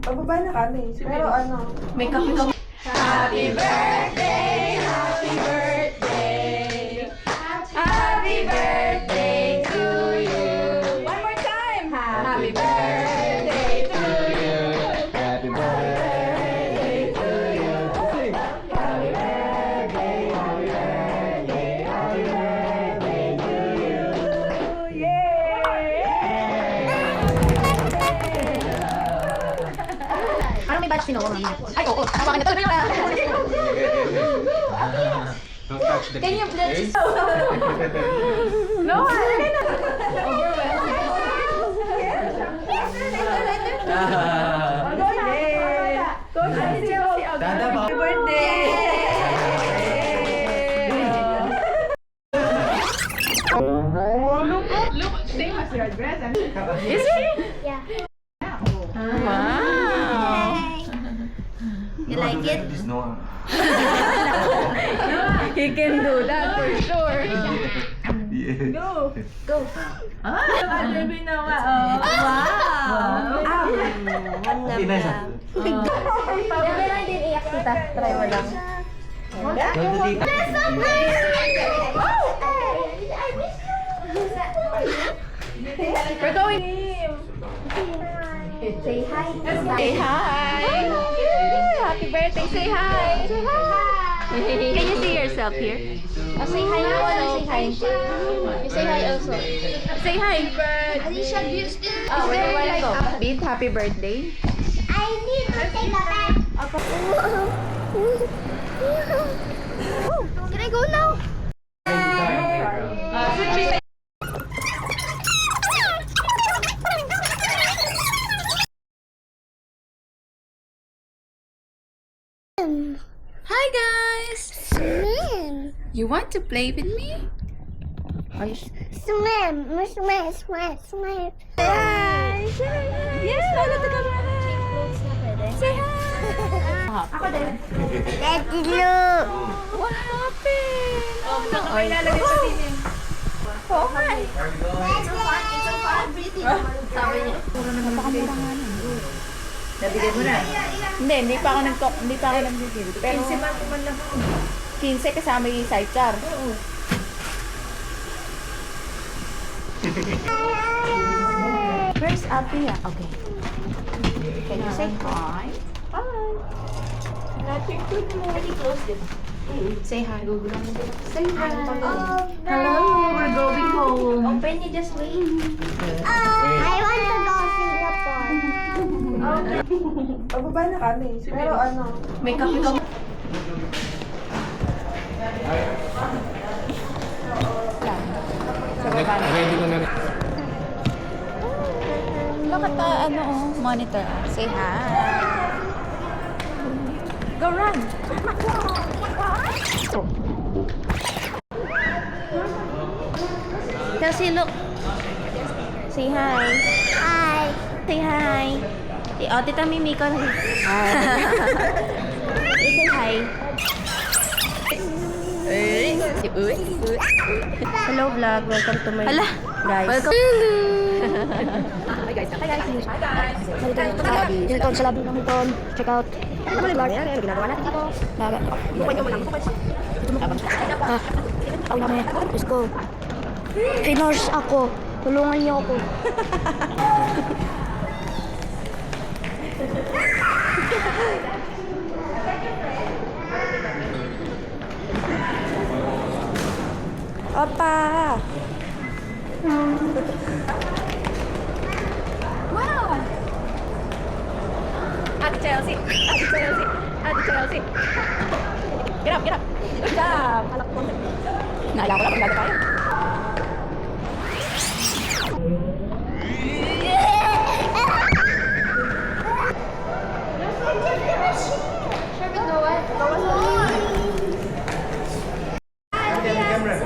Pababa na kami. Pero ano? May kape ka. Happy birthday! Happy birthday! Happy birthday to you! One more time! Happy birthday to you! Happy birthday to you. Happy birthday! Happy birthday! Happy birthday to you! Yay! Parang may batch pinuha mama. Ay, oo. Hawakan na to. Don't touch the Can you bless? No! Dada ba? Happy birthday! Look, same as your dress. Is it? Yeah. Wow! You like it? This no. He can do that for sure. Yeah. Go! Go. Baby na nga. Wow. Okay na siya. Never lang din iyak kita. Try mo lang. Go to tita. We're going. Say hi. Say hi. Happy birthday. Say hi. Say hi. Can you see yourself here? Oh, say hi. You wanna say hi? You say hi also. Say hi. Alicia, do you still... Oh, where do you wanna go? Beat happy birthday. I need to take a bath. Can I go now? Hi guys. Swim. You want to play with me? Swim. Swim. Swim. Swim. Hi. Yes, wala to camera. Say hi. Ako din. Let it look. What happened? May lalagay sa TV. Oh, hi. Sabi niya. Napakamura nga nun. Nabigay mo na. Hindi pa ako nag-bigil. Pero 15 man lang. 15 kasama yung sidecar. Where's Abia? Okay. Can you say hi? Hi. Nothing to do. Already closed it. Say hi. Say hi. Hello, we're going home. Open it, just wait. I want to go Singapore. Pababa na kami. Pero ano? May kape ka. Sa baba na. Ready ko na rin. Look at the monitor. Say hi. Go run. Kelsey, look. Say hi. Hi. Say hi. Tita Mimi ko. Hi. Say hi. Hello vlog. Welcome to my guys. Welcome. Hi guys. Hilton sa lobby ng Hilton. Check out. Ano naman yung vlog? Ano ginagawa natin dito? Ako namin. Let's go. Finors ako. Tulungan niyo ako. Opa! Wow! Ate Chelsea! Ate Chelsea! Ate Chelsea! Get up! Get up! Good job! Alak ko. Naalala ko lang kung tayo. Camera.